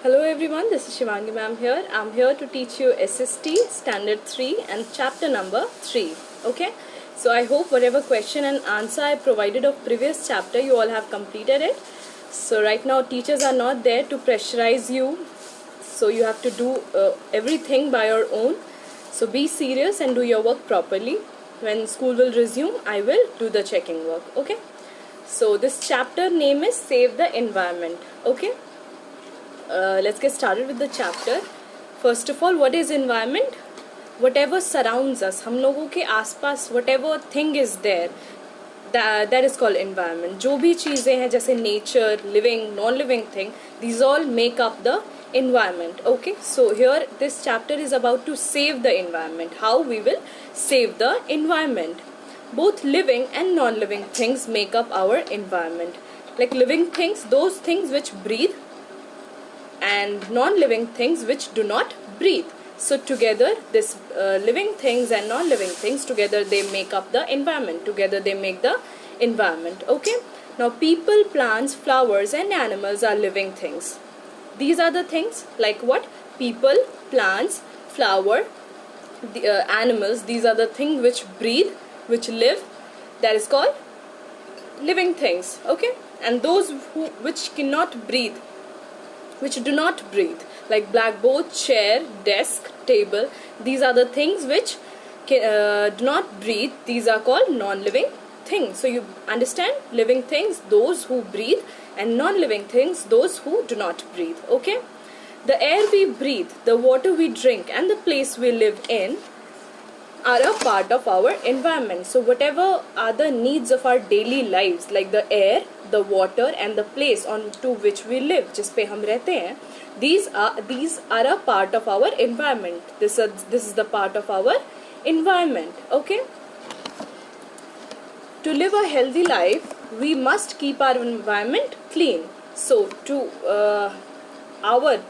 Hello everyone, this is Shivangi ma'am here. I'm here to teach you SST Standard 3 and chapter number 3. Okay, so I hope whatever question and answer I provided of previous chapter, you all have completed it. So right now teachers are not there to pressurize you. So you have to do everything by your own. So be serious and do your work properly. When school will resume, I will do the checking work. Okay, so this chapter name is Save the Environment. Okay. Let's get started with the chapter. First of all, what is environment? Whatever surrounds us, हम लोगों के आसपास whatever thing is there, that is called environment. जो भी चीज़ें हैं जैसे nature, living, non-living thing, these all make up the environment. Okay, so here this chapter is about to save the environment. How we will save the environment? Both living and non-living things make up our environment. Like living things, those things which breathe, and non-living things which do not breathe. So together this living things and non-living things together they make up the environment. Together they make the environment. Okay. Now people, plants, flowers and animals are living things. These are the things like what? People, plants, flower, animals. These are the things which breathe, which live. That is called living things. Okay. And those which cannot breathe, which do not breathe, like blackboard, chair, desk, table, these are the things which do not breathe. These are called non-living things. So you understand, living things, those who breathe, and non-living things, those who do not breathe. Okay, the air we breathe, the water we drink, and the place we live in are a part of our environment. So whatever are the needs of our daily lives, like the air, the water and the place on to which we live, जिस पे हम रहते हैं, these are a part of our environment. This is the part of our environment. Okay, to live a healthy life we must keep our environment clean. So to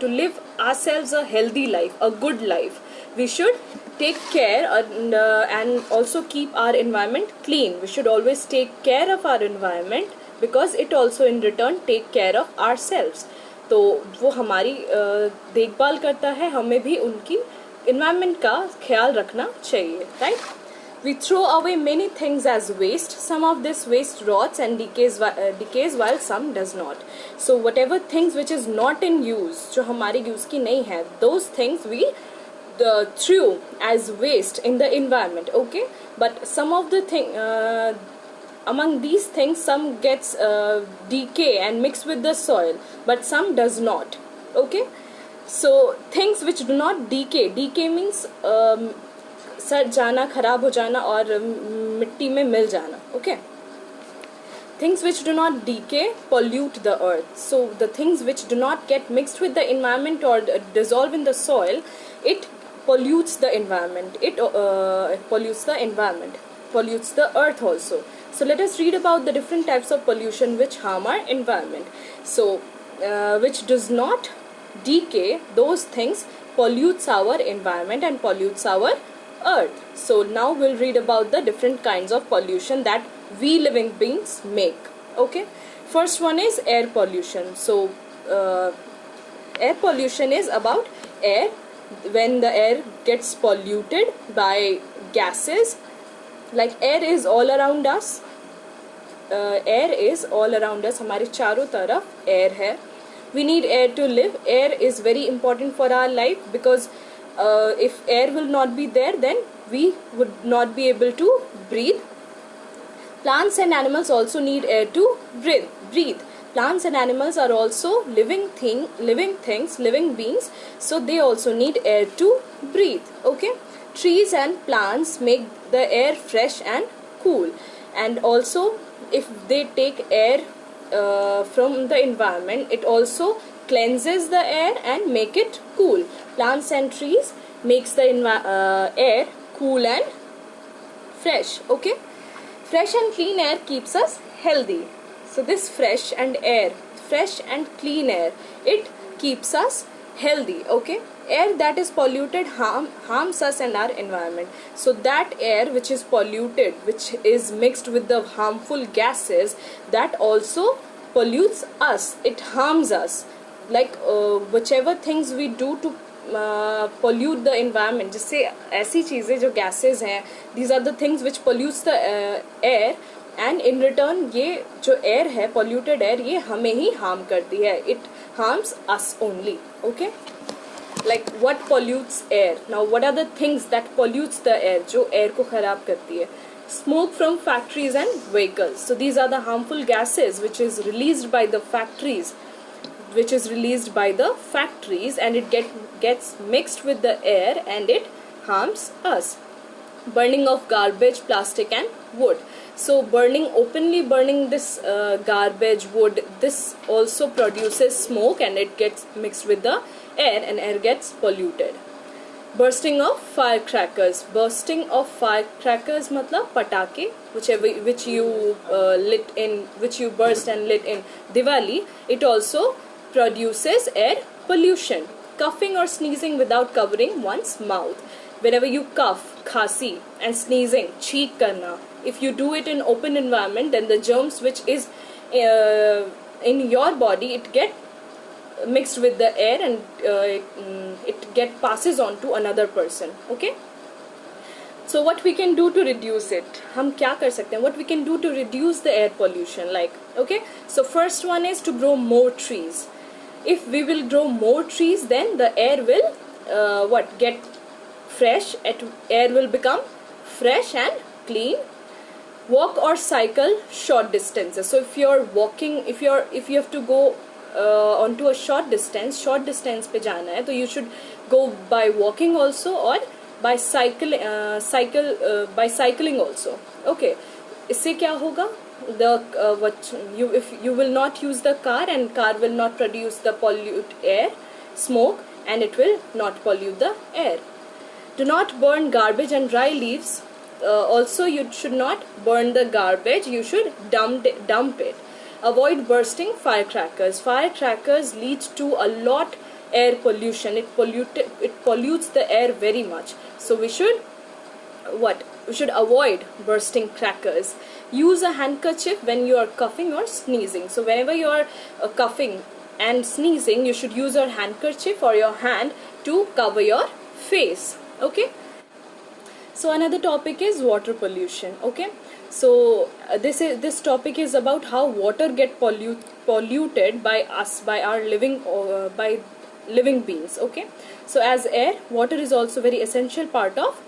live ourselves a healthy life, a good life, we should take care and also keep our environment clean. We should always take care of our environment because it also in return take care of ourselves. तो वो हमारी देखभाल करता है, हमें भी उनकी environment का ख्याल रखना चाहिए, right? We throw away many things as waste. Some of this waste rots and decays while some does not. So whatever things which is not in use, जो हमारे use की नहीं है, those things we threw as waste in the environment. Okay, but some of the among these things, some gets decay and mix with the soil, but some does not. Okay, so things which do not decay means सड़ जाना, खराब हो जाना और मिट्टी में मिल जाना. Okay, things which do not decay pollute the earth. So the things which do not get mixed with the environment or dissolve in the soil, it pollutes the environment. It pollutes the environment, pollutes the earth also. So let us read about the different types of pollution which harm our environment. So which does not decay, those things pollutes our environment and pollutes our earth. So now we'll read about the different kinds of pollution that we living beings make. Okay, first one is air pollution. So air pollution is about air. When the air gets polluted by gases, like air is all around us, air is all around us, हमारे चारों तरफ air है. We need air to live. Air is very important for our life because if air will not be there, then we would not be able to breathe. Plants and animals also need air to breathe. Plants and animals are also living things, living beings, so they also need air to breathe. Okay, trees and plants make the air fresh and cool, and also if they take air from the environment, it also cleanses the air and make it cool. Plants and trees makes the air cool and fresh. Okay, fresh and clean air keeps us healthy. So this fresh and clean air, it keeps us healthy. Okay, air that is polluted harms us and our environment. So that air which is polluted, which is mixed with the harmful gases, that also pollutes us, it harms us. like whichever things we do to pollute the environment, जिससे ऐसी चीज़ें जो gases हैं, these are the things which pollutes the air, and in return ये जो air है, polluted air, ये हमें ही harm करती है, it harms us only. Okay, like what pollutes air? Now what are the things that pollutes the air, जो air को खराब करती है? Smoke from factories and vehicles. So these are the harmful gases which is released by the factories, and it gets mixed with the air and it harms us. Burning of garbage, plastic and wood. So openly burning this garbage, wood, this also produces smoke and it gets mixed with the air and air gets polluted. Bursting of firecrackers. Bursting of firecrackers मतलब पटाखे, which you burst and lit in Diwali, it also produces air pollution. Coughing or sneezing without covering one's mouth. Whenever you cough, khasi, and sneezing, cheek karna, if you do it in open environment, then the germs which is in your body, it get mixed with the air and it passes on to another person. Okay, so what we can do to reduce it? हम क्या कर सकते हैं? What we can do to reduce the air pollution? Like, okay, so first one is to grow more trees. If we will grow more trees, then the air will get fresh. Air will become fresh and clean. Walk or cycle short distances. So if you're walking, if you have to go onto a short distance पे जाना है, तो you should go by walking also or by cycling also. Okay, इससे क्या होगा? If you will not use the car, and car will not produce the pollute air, smoke, and it will not pollute the air. Do not burn garbage and dry leaves. Also, you should not burn the garbage. You should dump it. Avoid bursting firecrackers. Firecrackers lead to a lot air pollution. It pollutes the air very much. So we should avoid bursting crackers. Use a handkerchief when you are coughing or sneezing. So whenever you are coughing and sneezing, you should use your handkerchief or your hand to cover your face. Okay, so another topic is water pollution. Okay, so this topic is about how water get polluted by us, by our living beings. Okay, so as air, water is also very essential part of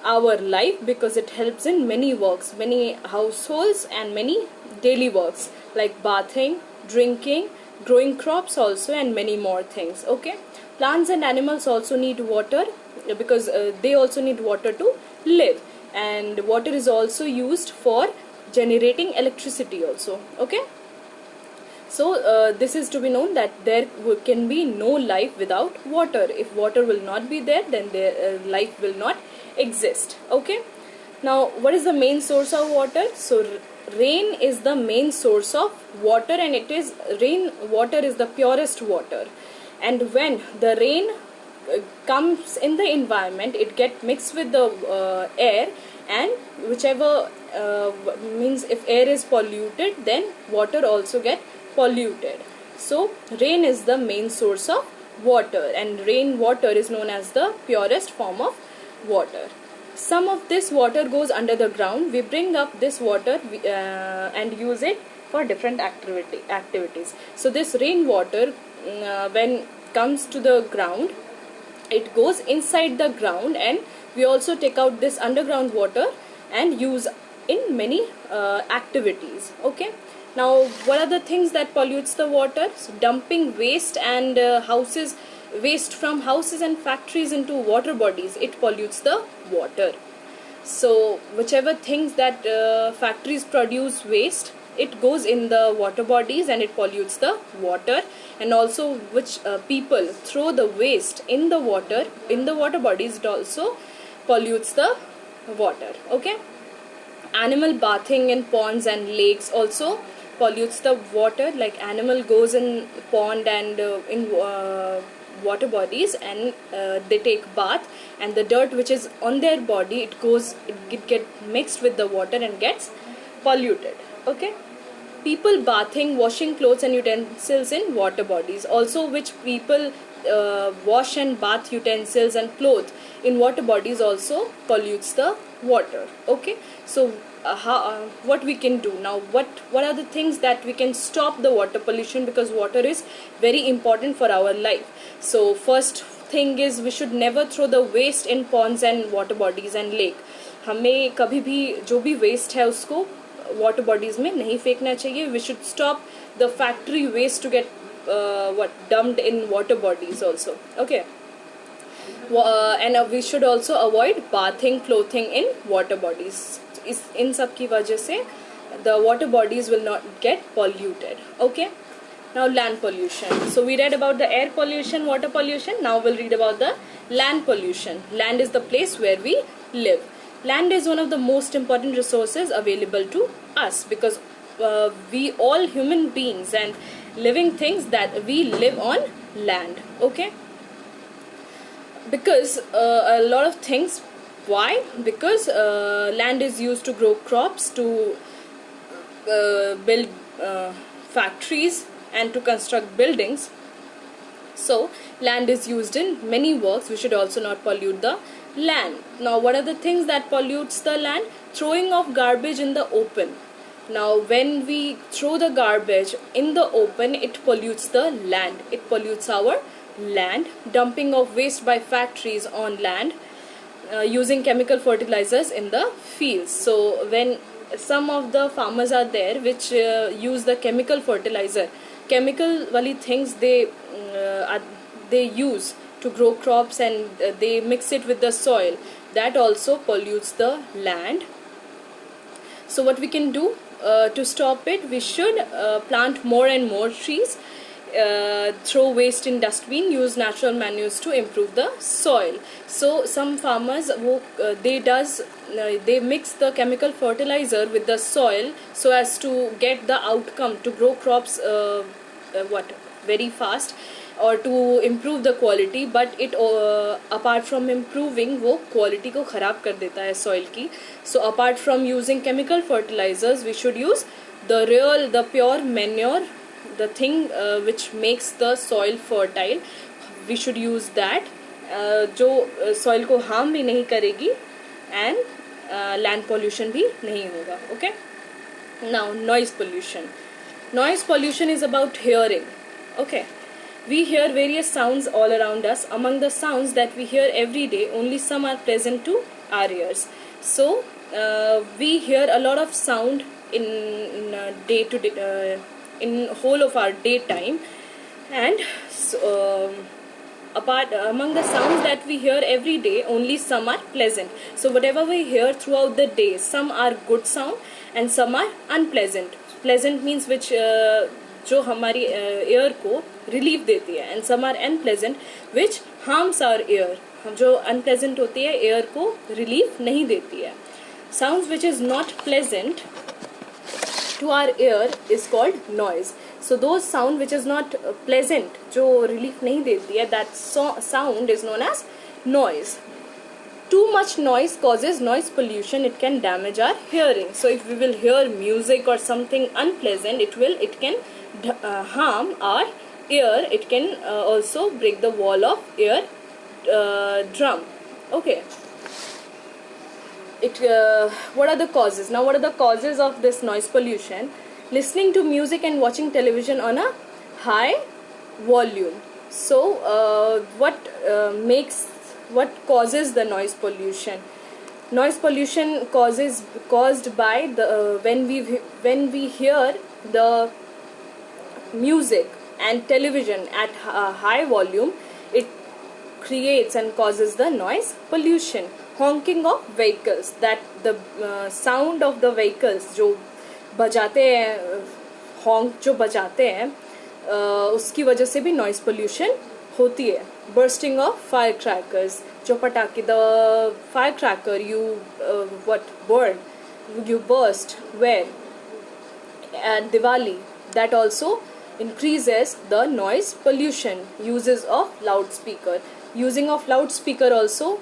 our life because it helps in many works, many households and many daily works like bathing, drinking, growing crops also, and many more things. Okay, plants and animals also need water because they also need water to live, and water is also used for generating electricity also. Okay, so this is to be known that there can be no life without water. If water will not be there, then life will not exist. Okay, now what is the main source of water? So rain is the main source of water, and rain water is the purest water, and when the rain comes in the environment, it get mixed with the air, and whichever means if air is polluted, then water also get polluted. So rain is the main source of water, and rain water is known as the purest form of water. Some of this water goes under the ground. We bring up this water and use it for different activities. So this rainwater, when comes to the ground, it goes inside the ground, and we also take out this underground water and use in many activities. Okay, now what are the things that pollutes the water? So dumping waste and waste from houses and factories into water bodies, it pollutes the water. So whichever things that factories produce waste, it goes in the water bodies and it pollutes the water. And also which people throw the waste in the water bodies, it also pollutes the water. Okay, animal bathing in ponds and lakes also pollutes the water. Like animal goes in pond and in water bodies, and they take bath, and the dirt which is on their body, it get mixed with the water and gets polluted. Okay, people bathing, washing clothes and utensils in water bodies. Also, which people wash and bath utensils and clothes in water bodies also pollutes the water. Okay, so what we can do now, what are the things that we can stop the water pollution, because water is very important for our life. So first thing is, we should never throw the waste in ponds and water bodies and lake. हमें कभी भी जो भी waste है उसको water bodies में नहीं फेंकना चाहिए. We should stop the factory waste to get dumped in water bodies also. Okay. And we should also avoid bathing, clothing in water bodies. In सब की वजह से the water bodies will not get polluted. Okay. Now land pollution. So we read about the air pollution, water pollution. Now we'll read about the land pollution. Land is the place where we live. Land is one of the most important resources available to us, because we all human beings and living things that we live on land. Okay. Because a lot of things. Why? Because land is used to grow crops, to build factories and to construct buildings. So land is used in many works. We should also not pollute the land. Now what are the things that pollutes the land? Throwing of garbage in the open. Now when we throw the garbage in the open, it pollutes the land. It pollutes our land. Dumping of waste by factories on land. Using chemical fertilizers in the fields. So when some of the farmers are there which use the chemical fertilizer, chemical wali things they use to grow crops, and they mix it with the soil, that also pollutes the land. So what we can do to stop it? We should plant more and more trees, throw waste in dustbin, use natural manures to improve the soil. So some farmers they mix the chemical fertilizer with the soil so as to get the outcome to grow crops very fast, or to improve the quality, but it apart from improving, वो quality को खराब कर देता है soil की. So apart from using chemical fertilizers, we should use the pure manure, the thing which makes the soil fertile. We should use that, जो soil को harm भी नहीं करेगी, and land pollution भी नहीं होगा. Okay. Now noise pollution. Noise pollution is about hearing. Okay. We hear various sounds all around us. Among the sounds that we hear every day, only some are pleasant to our ears. So we hear a lot of sound in day to day, in whole of our daytime, and among the sounds that we hear every day, only some are pleasant. So whatever we hear throughout the day, some are good sound and some are unpleasant. Pleasant means which जो हमारी ear को relief देती है, and some are unpleasant which harms our ear. जो unpleasant होती है ear को relief नहीं देती है. Sounds which is not pleasant to our ear is called noise. So those sound which is not pleasant, जो relief नहीं देती है, that sound is known as noise. Too much noise causes noise pollution. It can damage our hearing. So if we will hear music or something unpleasant, it can harm our ear. It can also break the wall of ear drum. Okay. What are the causes? Now what are the causes of this noise pollution? Listening to music and watching television on a high volume. So what causes the noise pollution? Noise pollution caused by the when we hear the music and television at a high volume, it creates and causes the noise pollution. Honking of vehicles, that the sound of the vehicles जो बजाते हैं, honk जो बजाते हैं, उसकी वजह से भी noise pollution होती है. Bursting of firecrackers, जो पटाखे, the firecracker you burst where at Diwali, that also increases the noise pollution. Uses of loudspeaker. Using of loudspeaker also,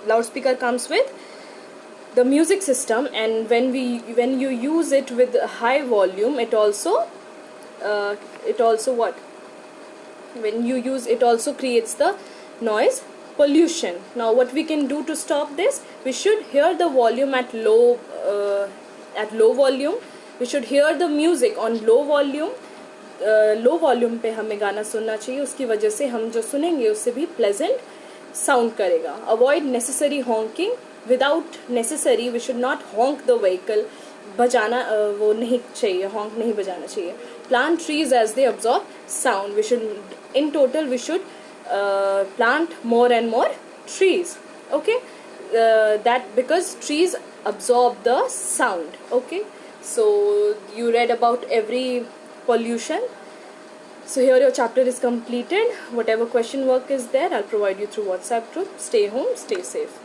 loudspeaker comes with the music system, and when you use it with high volume, it also what, when you use it also creates the noise pollution. Now what we can do to stop this, we should hear the volume at low volume, we should hear the music on low volume. Low volume पे हमें गाना सुनना चाहिए, उसकी वजह से हम जो सुनेंगे उससे भी प्लेजेंट साउंड करेगा. Avoid necessary honking, without necessary we should not honk the vehicle, बजाना वो नहीं चाहिए, हॉन्क नहीं बजाना चाहिए. Plant trees as they absorb sound, we should in total we should plant more and more trees, okay, that because trees absorb the sound. Okay, so you read about every pollution. So here your chapter is completed. Whatever question work is there, I'll provide you through WhatsApp group. Stay home, stay safe.